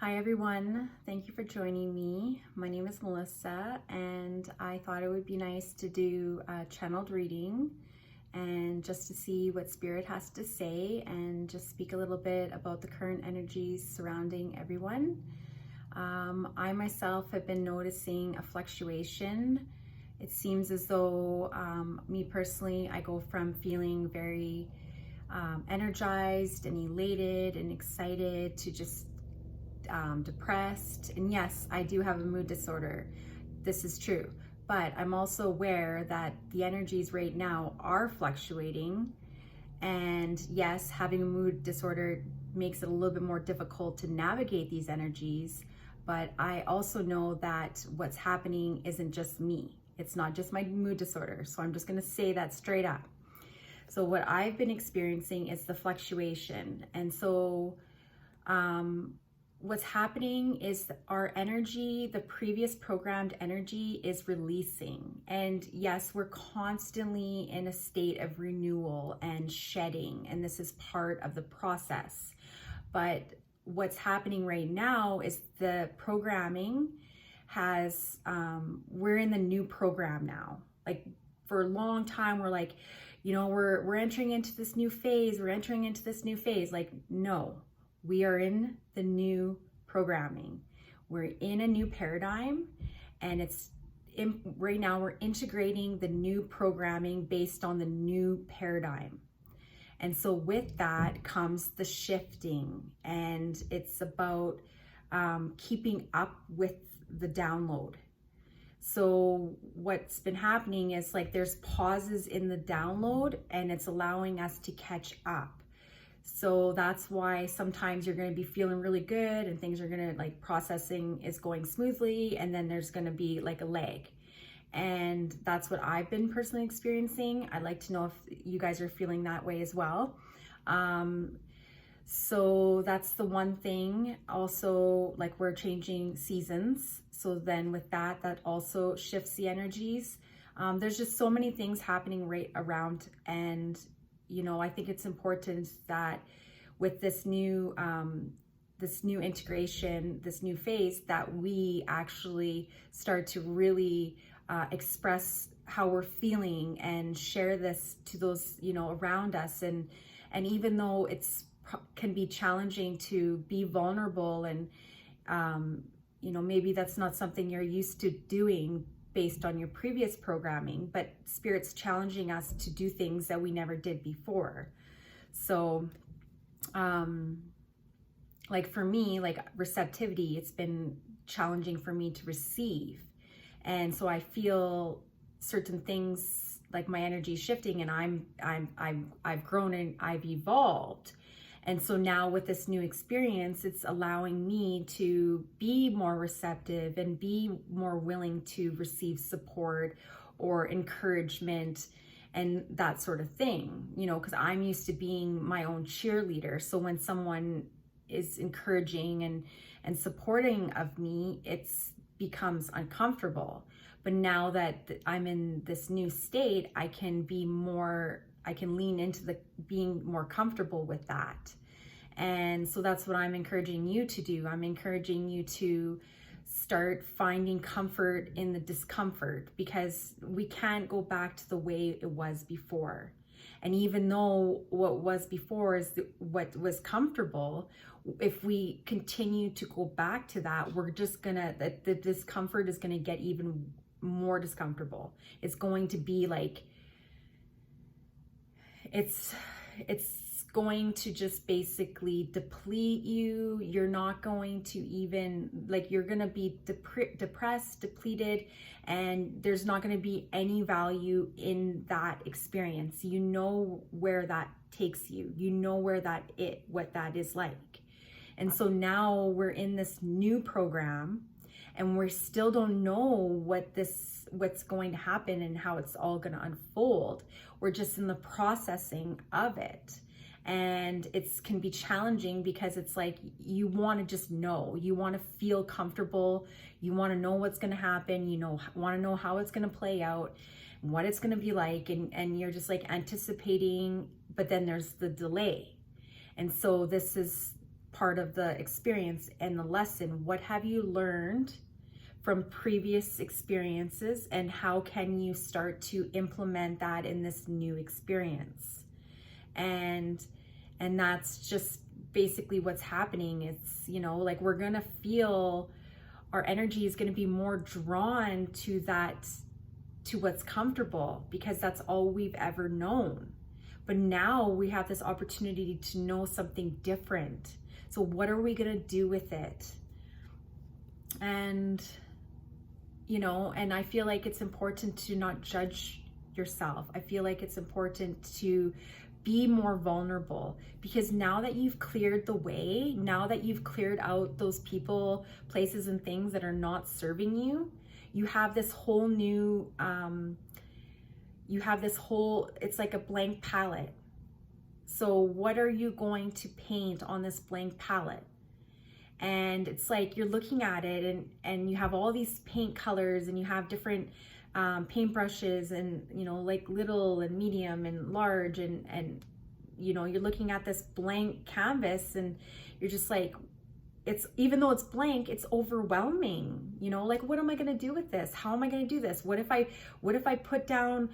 Hi everyone, thank you for joining me. My name is Melissa and I thought it would be nice to do a channeled reading and just to see what Spirit has to say and just speak a little bit about the current energies surrounding everyone. I myself have been noticing a fluctuation. It seems as though me personally, I go from feeling very energized and elated and excited to just depressed. And yes, I do have a mood disorder. This is true. But I'm also aware that the energies right now are fluctuating. And yes, having a mood disorder makes it a little bit more difficult to navigate these energies. But I also know that what's happening isn't just me. It's not just my mood disorder. So I'm just going to say that straight up. So what I've been experiencing is the fluctuation. And so, what's happening is our energy, the previous programmed energy, is releasing. And yes, we're constantly in a state of renewal and shedding, and this is part of the process. But what's happening right now is the programming has, we're in the new program now. Like for a long time, we're like, we're entering into this new phase, Like, no. We are in the new programming. We're in a new paradigm, and right now we're integrating the new programming based on the new paradigm. And so with that comes the shifting, and it's about keeping up with the download. So what's been happening is like there's pauses in the download, and it's allowing us to catch up. So that's why sometimes you're going to be feeling really good and things are going to like processing is going smoothly, and then there's going to be like a lag. And that's what I've been personally experiencing. I'd like to know if you guys are feeling that way as well. So that's the one thing. Also, like we're changing seasons. So then with that, that also shifts the energies. There's just so many things happening right around, and I think it's important that with this new integration, this new phase, that we actually start to really express how we're feeling and share this to those, around us. And even though can be challenging to be vulnerable and, maybe that's not something you're used to doing based on your previous programming, but Spirit's challenging us to do things that we never did before. So, like for me, like receptivity, it's been challenging for me to receive. And so I feel certain things, like my energy is shifting, and I've grown and I've evolved. And so now with this new experience, it's allowing me to be more receptive and be more willing to receive support or encouragement and that sort of thing, because I'm used to being my own cheerleader. So when someone is encouraging and supporting of me, it becomes uncomfortable. But now that I'm in this new state, I can lean into being more comfortable with that. And so that's what I'm encouraging you to do. I'm encouraging you to start finding comfort in the discomfort, because we can't go back to the way it was before. And even though what was before is what was comfortable, if we continue to go back to that, we're just the discomfort is gonna get even more discomfortable. It's going to be like, it's going to just basically deplete you. You're not going to even, like, you're going to be depressed, depleted, and there's not going to be any value in that experience. You know where that takes you. You know what that is like. And so now we're in this new program, and we still don't know what's going to happen and how it's all going to unfold. We're just in the processing of it. And it can be challenging because it's like you want to just know, you want to feel comfortable, you want to know what's going to happen, want to know how it's going to play out, what it's going to be like, and you're just like anticipating, but then there's the delay. And so this is part of the experience and the lesson. What have you learned from previous experiences, and how can you start to implement that in this new experience? And that's just basically what's happening. It's, you know, like, we're gonna feel, our energy is gonna be more drawn to that, to what's comfortable, because that's all we've ever known. But now we have this opportunity to know something different. So what are we gonna do with it? And, you know, and I feel like it's important to not judge yourself. I feel like it's important to be more vulnerable, because now that you've cleared the way, now that you've cleared out those people, places, and things that are not serving you, you have this whole new, it's like a blank palette. So what are you going to paint on this blank palette? And it's like, you're looking at it, and you have all these paint colors, and you have different paint brushes, and, you know, like little and medium and large, and you know, you're looking at this blank canvas, and you're just like, it's, even though it's blank, it's overwhelming, you know, like, what am I going to do with this? How am I going to do this? What if I put down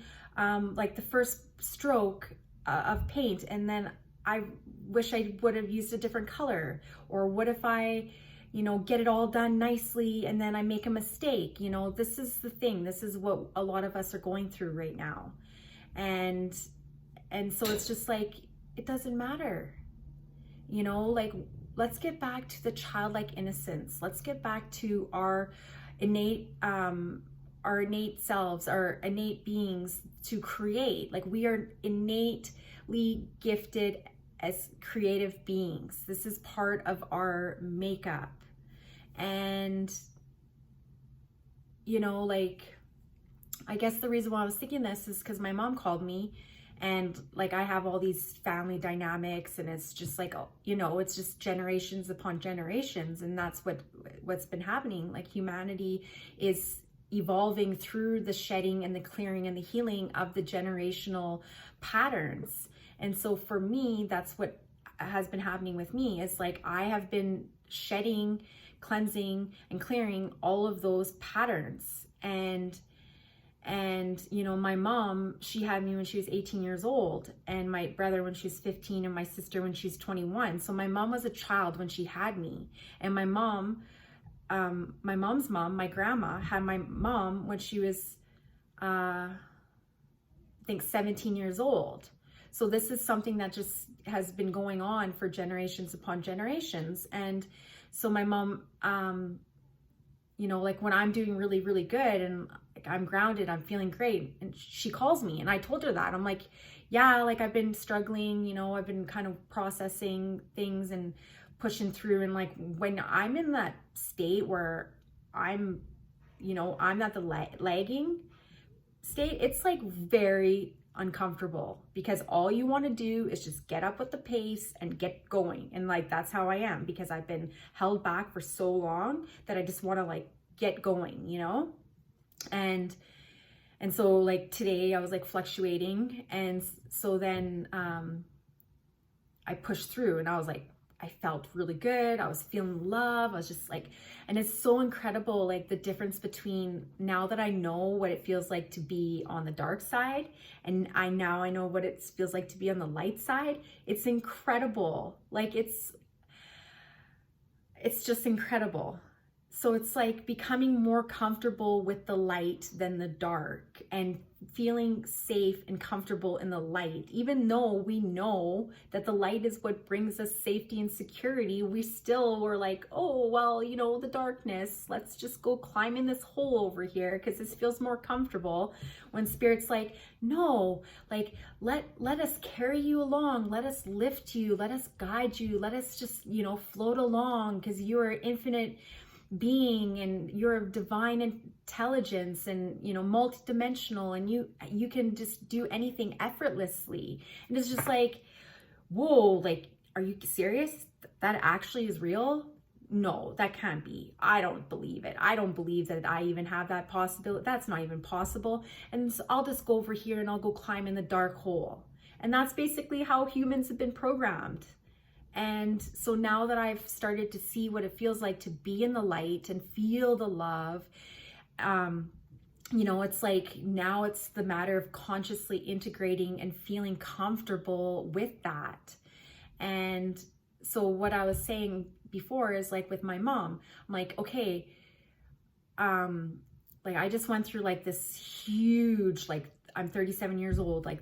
like the first stroke of paint, and then I wish I would have used a different color? Or what if I, you know, get it all done nicely, and then I make a mistake? You know, this is the thing. This is what a lot of us are going through right now. And so it's just like, it doesn't matter, you know, like, let's get back to the childlike innocence. Let's get back to our innate selves, our innate beings to create. Like, we are innately gifted as creative beings. This is part of our makeup. And, you know, like, I guess the reason why I was thinking this is because my mom called me, and like, I have all these family dynamics, and it's just like, you know, it's just generations upon generations. And that's what's been happening. Like, humanity is evolving through the shedding and the clearing and the healing of the generational patterns. And so for me, that's what has been happening with me. It's like, I have been shedding, cleansing, and clearing all of those patterns. And, you know, my mom, she had me when she was 18 years old, and my brother when she was 15, and my sister when she was 21. So my mom was a child when she had me. And my mom's mom, my grandma, had my mom when she was, I think 17 years old. So this is something that just has been going on for generations upon generations. And so my mom, you know, like, when I'm doing really, really good, and like, I'm grounded, I'm feeling great, and she calls me, and I told her that. I'm like, yeah, like, I've been struggling, you know, I've been kind of processing things and pushing through. And like, when I'm in that state where I'm, you know, I'm at the lagging state, it's like very uncomfortable, because all you want to do is just get up with the pace and get going. And like, that's how I am, because I've been held back for so long that I just want to like get going, you know? And so like, today I was like fluctuating. And so then I pushed through, and I was like, I felt really good. I was feeling love. I was just like, and it's so incredible, like, the difference between now that I know what it feels like to be on the dark side, and I know what it feels like to be on the light side. It's incredible. Like, it's just incredible. So it's like becoming more comfortable with the light than the dark, and feeling safe and comfortable in the light. Even though we know that the light is what brings us safety and security, we still were like, oh, well, you know, the darkness, let's just go climb in this hole over here because this feels more comfortable. When Spirit's like, no, like, let us carry you along, let us lift you, let us guide you, let us just, you know, float along, because you are infinite being, and you're divine intelligence, and, you know, multidimensional, and you can just do anything effortlessly. And it's just like, whoa, like, are you serious? That actually is real? No, that can't be. I don't believe it. I don't believe that I even have that possibility. That's not even possible. And so I'll just go over here and I'll go climb in the dark hole. And that's basically how humans have been programmed. And so now that I've started to see what it feels like to be in the light and feel the love, it's like now it's the matter of consciously integrating and feeling comfortable with that. And so what I was saying before is like with my mom, I'm like, okay, like I just went through like this huge, like I'm 37 years old, like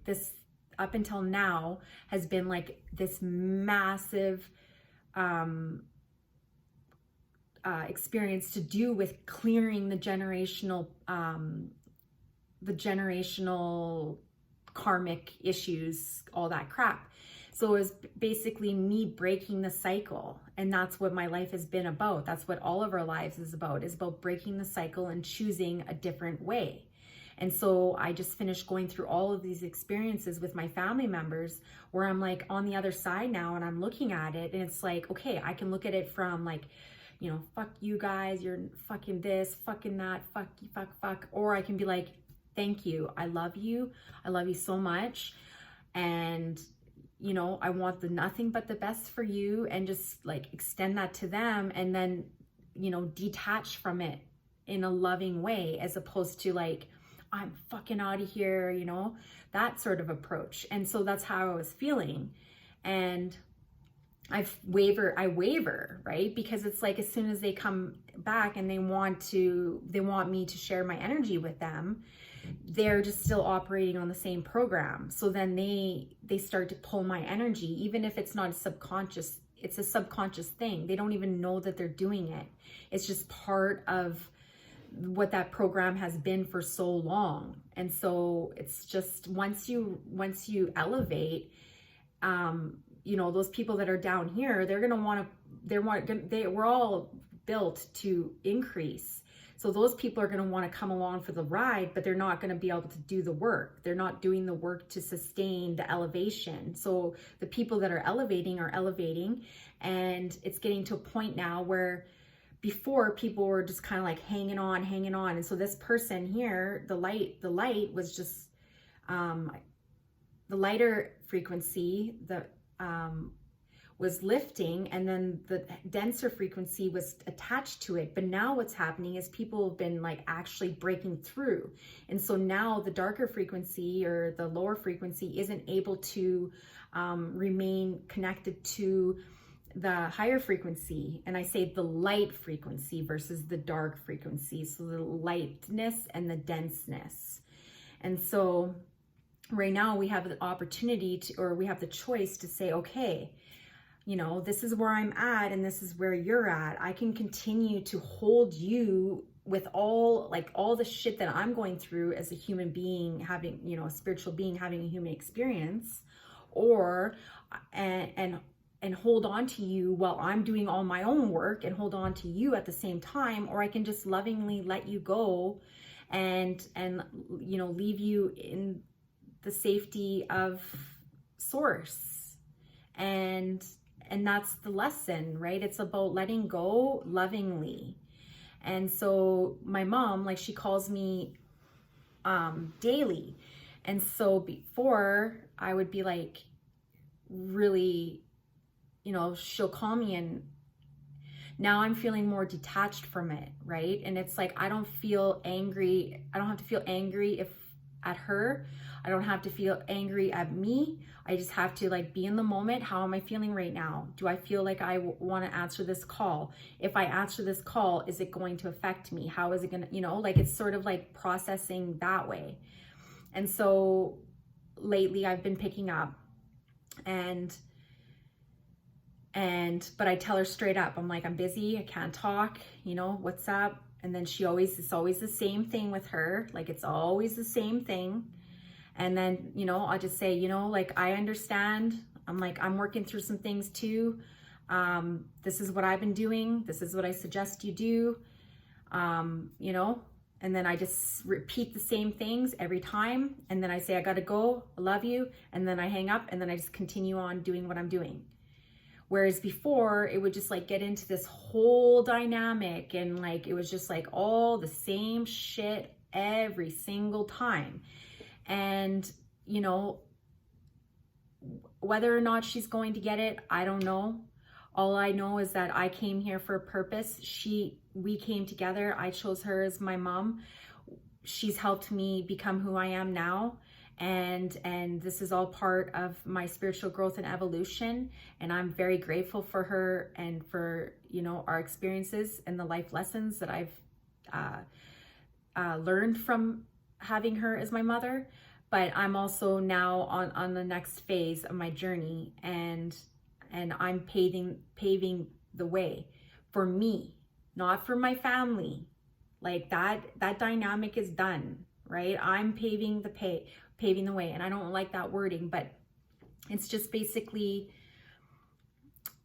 this up until now has been like this massive experience to do with clearing the generational karmic issues, all that crap. So it was basically me breaking the cycle. And that's what my life has been about. That's what all of our lives is about breaking the cycle and choosing a different way. And so I just finished going through all of these experiences with my family members where I'm like on the other side now, and I'm looking at it and it's like, okay, I can look at it from like, fuck you guys, you're fucking this, fucking that, fuck. Or I can be like, thank you. I love you so much. And I want the nothing but the best for you, and just like extend that to them, and then, detach from it in a loving way, as opposed to like, I'm fucking out of here, that sort of approach. And so that's how I was feeling. And I waver, right? Because it's like, as soon as they come back and they want me to share my energy with them, they're just still operating on the same program. So then they start to pull my energy, even if it's not subconscious, it's a subconscious thing. They don't even know that they're doing it. It's just part of what that program has been for so long. And so it's just, once you elevate, those people that are down here, they're going to want to, we're all built to increase. So those people are going to want to come along for the ride, but they're not going to be able to do the work. They're not doing the work to sustain the elevation. So the people that are elevating, and it's getting to a point now where before people were just kind of like hanging on. And so this person here, the light was just, the lighter frequency, was lifting, and then the denser frequency was attached to it. But now what's happening is people have been like actually breaking through. And so now the darker frequency or the lower frequency isn't able to remain connected to the higher frequency. And I say the light frequency versus the dark frequency. So the lightness and the denseness. And so right now we have the opportunity we have the choice to say, okay, this is where I'm at and this is where you're at. I can continue to hold you with all the shit that I'm going through as a human being, having, a spiritual being having a human experience, and hold on to you while I'm doing all my own work and hold on to you at the same time. Or I can just lovingly let you go and leave you in the safety of source. And that's the lesson, right? It's about letting go lovingly. And so my mom, like, she calls me daily. And so before I would be like, really, she'll call me, and now I'm feeling more detached from it, right? And it's like, I don't feel angry. I don't have to feel angry at her. I don't have to feel angry at me. I just have to like be in the moment. How am I feeling right now? Do I feel like I want to answer this call? If I answer this call, is it going to affect me? How is it going to, like, it's sort of like processing that way. And so lately I've been picking up but I tell her straight up, I'm like, I'm busy, I can't talk, what's up? And then it's always the same thing with her. Like, it's always the same thing. And then, I'll just say, like, I understand. I'm like, I'm working through some things too. This is what I've been doing. This is what I suggest you do. And then I just repeat the same things every time. And then I say, I gotta go, I love you. And then I hang up, and then I just continue on doing what I'm doing. Whereas before, it would just like get into this whole dynamic, and like, it was just like all the same shit every single time. And, whether or not she's going to get it, I don't know. All I know is that I came here for a purpose. We came together. I chose her as my mom. She's helped me become who I am now. And this is all part of my spiritual growth and evolution. And I'm very grateful for her and for, you know, our experiences and the life lessons that I've learned from having her as my mother. But I'm also now on the next phase of my journey, and I'm paving the way for me, not for my family. Like that dynamic is done, right? I'm paving the way, and I don't like that wording, but it's just basically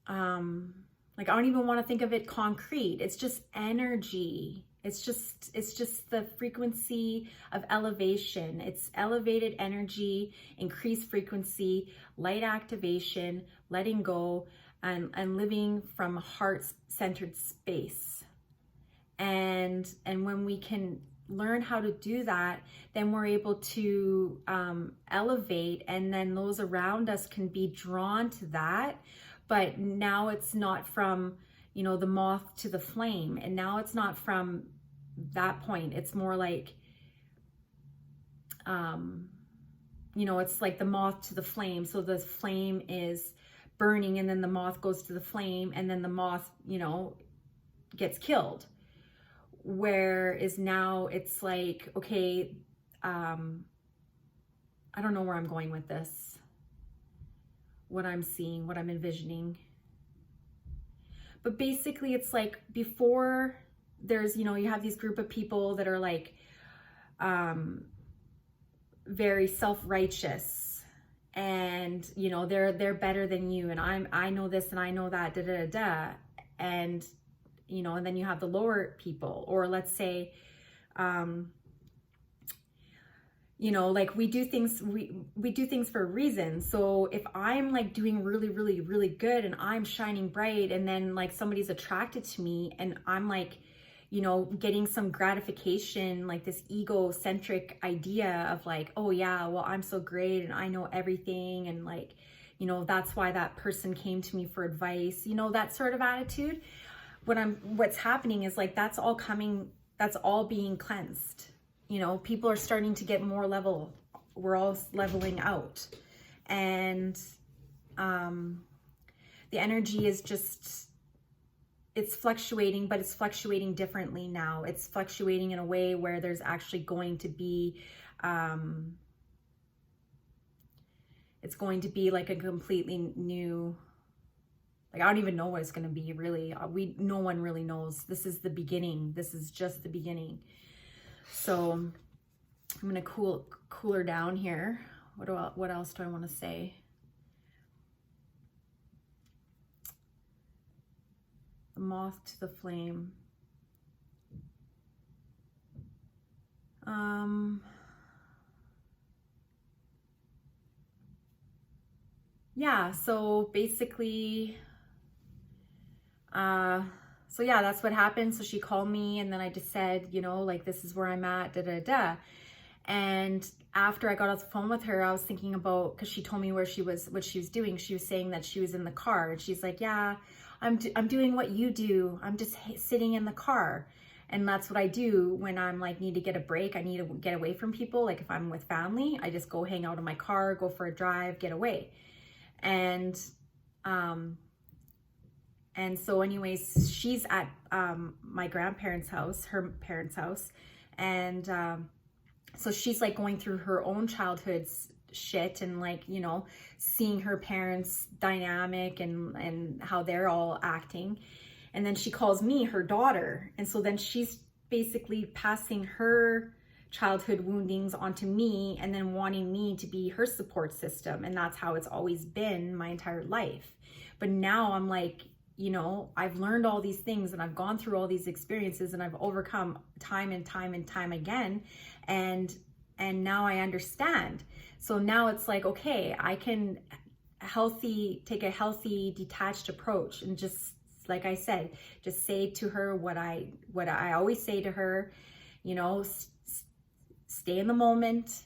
like, I don't even want to think of it concrete. It's just energy. It's just the frequency of elevation. It's elevated energy, increased frequency, light activation, letting go, and living from a heart-centered space. And when we can learn how to do that, then we're able to elevate, and then those around us can be drawn to that. But now it's not from, you know, the moth to the flame, and now it's not from that point. It's more like, you know, it's like the moth to the flame. So the flame is burning, and then the moth goes to the flame, and then the moth, you know, gets killed. Whereas now it's like, okay, I don't know where I'm going with this, what I'm seeing, what I'm envisioning. But basically it's like, before there's, you know, you have these group of people that are like very self-righteous, and, you know, they're better than you, and I know this and I know that, da da da da. And, you know, and then you have the lower people, or let's say, you know, like we do things for a reason. So if I'm like doing really, really, really good, and I'm shining bright, and then like somebody's attracted to me, and I'm like, you know, getting some gratification, like this egocentric idea of like, oh yeah, well, I'm so great and I know everything, and like, you know, that's why that person came to me for advice, you know, that sort of attitude. What's happening is like, that's all being cleansed. You know, people are starting to get more level. We're all leveling out. And the energy is just, it's fluctuating, but it's fluctuating differently now. It's fluctuating in a way where there's actually going to be, it's going to be like a completely new, like, I don't even know what it's going to be, really. No one really knows. This is the beginning. This is just the beginning. So I'm going to cool her down here. What else do I want to say? The moth to the flame. Yeah, so basically, so yeah, that's what happened. So she called me, and then I just said, you know, like, this is where I'm at, da da da. And after I got off the phone with her, I was thinking about, because she told me what she was doing. She was saying that she was in the car, and she's like, yeah, I'm doing what you do. I'm just sitting in the car. And that's what I do when I'm like, need to get a break. I need to get away from people. Like if I'm with family, I just go hang out in my car, go for a drive, get away. And so anyways, she's at my grandparents' house, her parents' house. And so she's like going through her own childhood shit, and like, you know, seeing her parents' dynamic and how they're all acting. And then she calls me her daughter. And so then she's basically passing her childhood woundings onto me, and then wanting me to be her support system. And that's how it's always been my entire life. But now I'm like, you know, I've learned all these things, and I've gone through all these experiences, and I've overcome time and time and time again. And now I understand. So now it's like, okay, I can take a healthy, detached approach, and just, like I said, just say to her what I always say to her, you know, stay in the moment,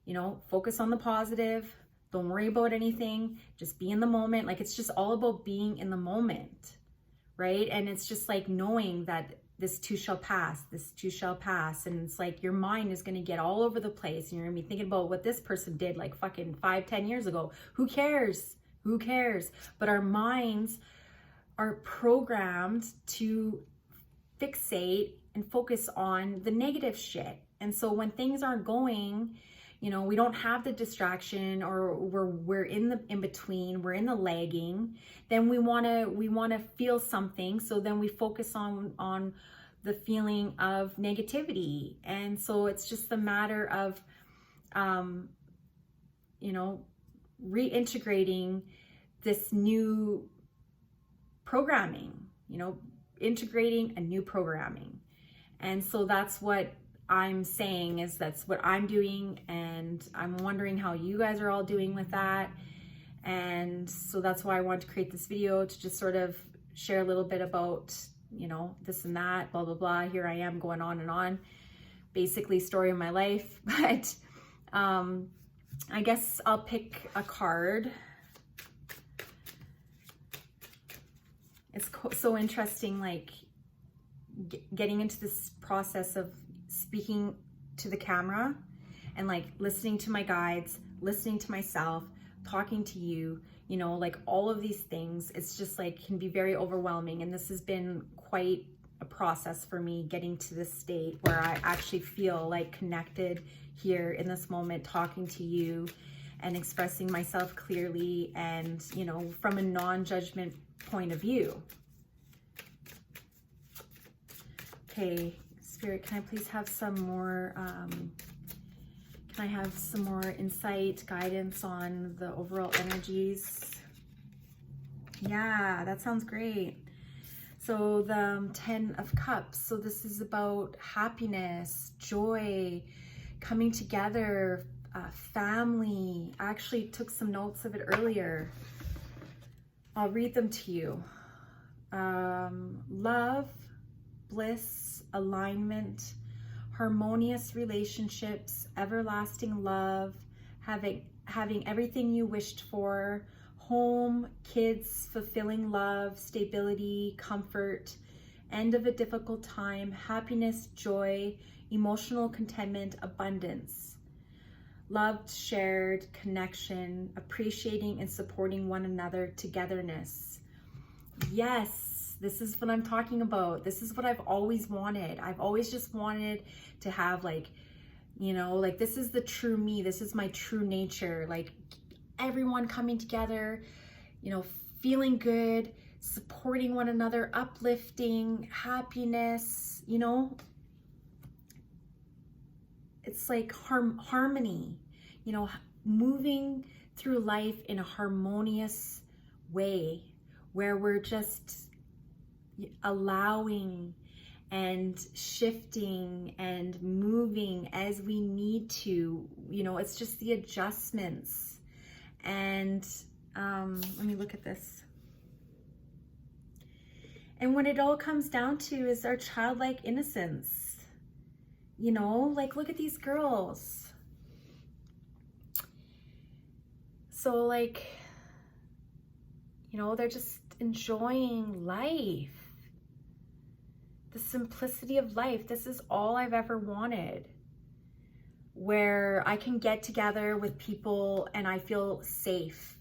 you know, focus on the positive, Don't worry about anything. Just be in the moment. Like, it's just all about being in the moment, right? And it's just like knowing that this too shall pass, this too shall pass. And it's like your mind is going to get all over the place and you're going to be thinking about what this person did like fucking 5-10 years ago. Who cares? Who cares? But our minds are programmed to fixate and focus on the negative shit. And so when things aren't going, you know, we don't have the distraction, or we're in the in between, we're in the lagging, then we want to feel something. So then we focus on the feeling of negativity. And so it's just a matter of you know, reintegrating this new programming, you know, integrating a new programming. And so that's what I'm saying, is that's what I'm doing, and I'm wondering how you guys are all doing with that. And so that's why I wanted to create this video, to just sort of share a little bit about, you know, this and that, blah blah blah. Here I am going on and on, basically story of my life. But I guess I'll pick a card. It's so interesting, like getting into this process of speaking to the camera and like listening to my guides, listening to myself, talking to you, you know, like all of these things. It's just like can be very overwhelming. And this has been quite a process for me, getting to this state where I actually feel like connected here in this moment, talking to you and expressing myself clearly and, you know, from a non-judgment point of view. Okay, Spirit, can I please have some more, can I have some more insight, guidance on the overall energies? Yeah, that sounds great. So the 10 of Cups, so this is about happiness, joy, coming together, family. I actually took some notes of it earlier. I'll read them to you. Love, bliss, alignment, harmonious relationships, everlasting love, having everything you wished for, home, kids, fulfilling love, stability, comfort, end of a difficult time, happiness, joy, emotional contentment, abundance, loved, shared, connection, appreciating and supporting one another, togetherness. Yes, this is what I'm talking about. This is what I've always wanted. I've always just wanted to have, like, you know, like this is the true me. This is my true nature. Like everyone coming together, you know, feeling good, supporting one another, uplifting, happiness, you know. It's like harmony, you know, moving through life in a harmonious way where we're just allowing and shifting and moving as we need to, you know. It's just the adjustments. And let me look at this. And what it all comes down to is our childlike innocence. You know, like look at these girls. So like, you know, they're just enjoying life. The simplicity of life. This is all I've ever wanted. Where I can get together with people and I feel safe.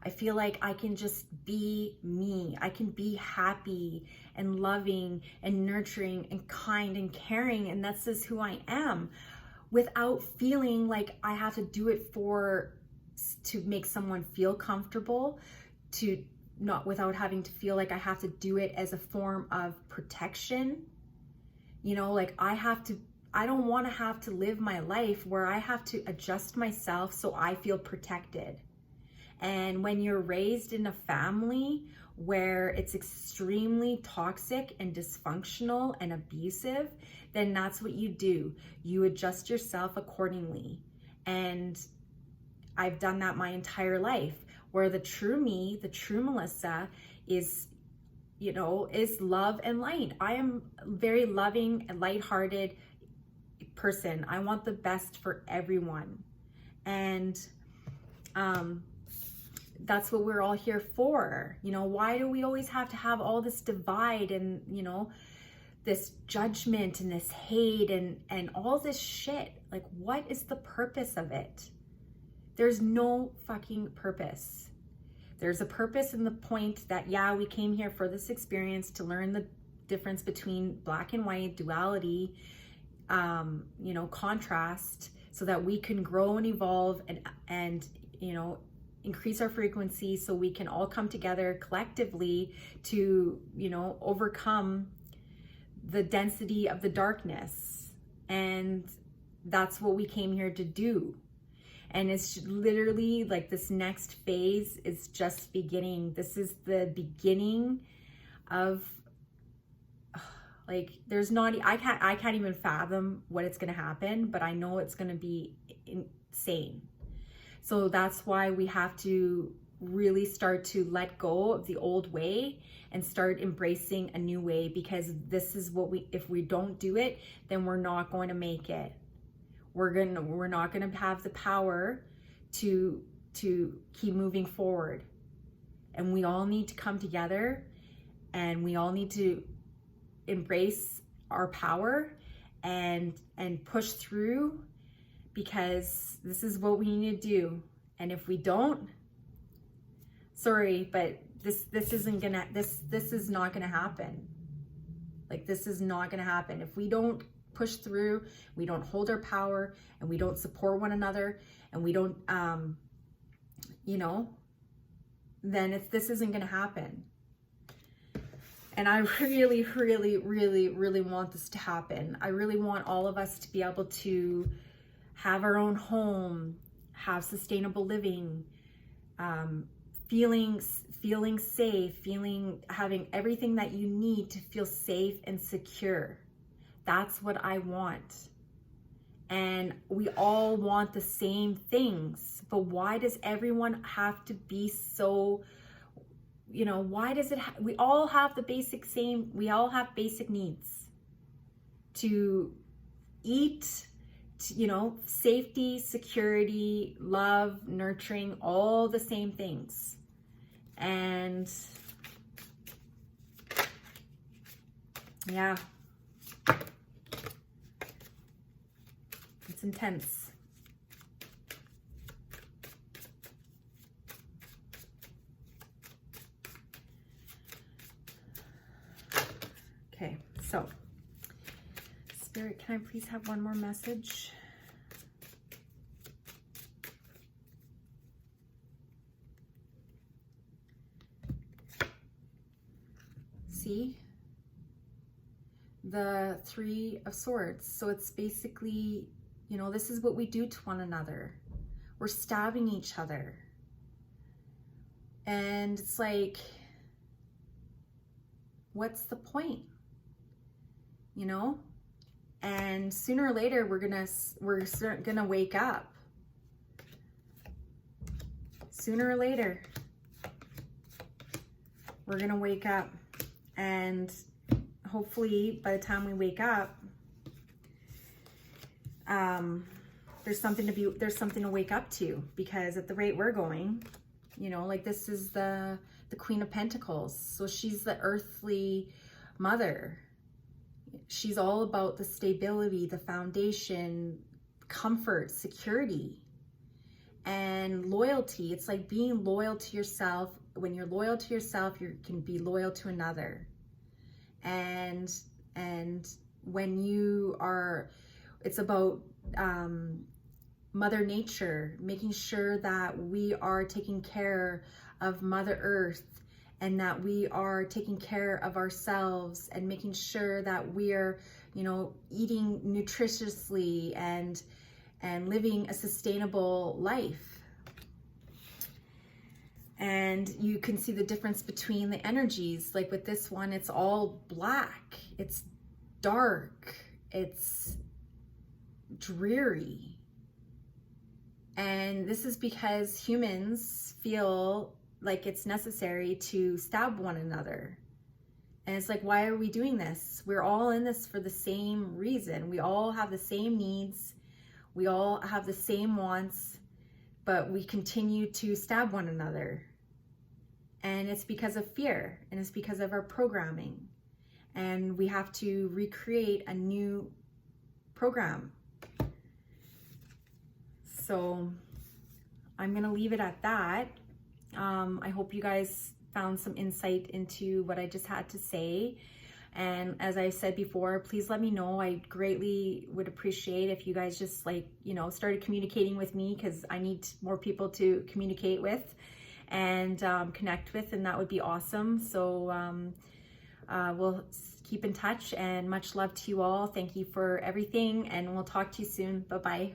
I feel like I can just be me. I can be happy and loving and nurturing and kind and caring, and that's just who I am, without feeling like I have to do it to make someone feel comfortable, without having to feel like I have to do it as a form of protection. You know, like I don't want to have to live my life where I have to adjust myself so I feel protected. And when you're raised in a family where it's extremely toxic and dysfunctional and abusive, then that's what you do. You adjust yourself accordingly. And I've done that my entire life, where the true me, the true Melissa is, you know, is love and light. I am a very loving and lighthearted person. I want the best for everyone. And That's what we're all here for. You know, why do we always have to have all this divide and, you know, this judgment and this hate and all this shit? Like, what is the purpose of it? There's no fucking purpose. There's a purpose in the point that, yeah, we came here for this experience to learn the difference between black and white, duality, you know, contrast, so that we can grow and evolve and you know, increase our frequency so we can all come together collectively to, you know, overcome the density of the darkness. And that's what we came here to do. And it's literally like this next phase is just beginning. This is the beginning of, like, there's not, I can't even fathom what it's going to happen, but I know it's going to be insane. So that's why we have to really start to let go of the old way and start embracing a new way, because this is what if we don't do it, then we're not going to make it. We're not going to have the power to keep moving forward. And we all need to come together, and we all need to embrace our power and push through, because this is what we need to do. And if we don't, sorry, but this is not gonna happen. Like, this is not gonna happen. If we don't push through, we don't hold our power, and we don't support one another, and we don't, you know, then this isn't gonna happen. And I really, really, really, really want this to happen. I really want all of us to be able to have our own home, have sustainable living, feeling safe, having everything that you need to feel safe and secure. That's what I want. And we all want the same things, but why does everyone have to be so, you know, why does it, we all have the basic we all have basic needs to eat, to, you know, safety, security, love, nurturing, all the same things. And yeah, it's intense. Okay, so Spirit, can I please have one more message? See? The Three of Swords. So it's basically, you know, this is what we do to one another. We're stabbing each other. And it's like, what's the point? You know? And sooner or later, we're gonna wake up. Sooner or later, we're gonna wake up, and hopefully, by the time we wake up, there's something to wake up to. Because at the rate we're going, you know, like, this is the Queen of Pentacles, so she's the earthly mother. She's all about the stability, the foundation, comfort, security, and loyalty. It's like being loyal to yourself. When you're loyal to yourself, you can be loyal to another. And when you are, it's about Mother Nature, making sure that we are taking care of Mother Earth, and that we are taking care of ourselves, and making sure that we're, you know, eating nutritiously and living a sustainable life. And you can see the difference between the energies. Like with this one, it's all black, it's dark, it's dreary. And this is because humans feel like it's necessary to stab one another. And it's like, why are we doing this? We're all in this for the same reason. We all have the same needs. We all have the same wants. but we continue to stab one another. And it's because of fear, and it's because of our programming. And we have to recreate a new program. So I'm gonna leave it at that. I hope you guys found some insight into what I just had to say. And as I said before, please let me know. I greatly would appreciate if you guys just started communicating with me, because I need more people to communicate with and connect with, and that would be awesome. So we'll keep in touch, and much love to you all. Thank you for everything, and we'll talk to you soon. Bye-bye.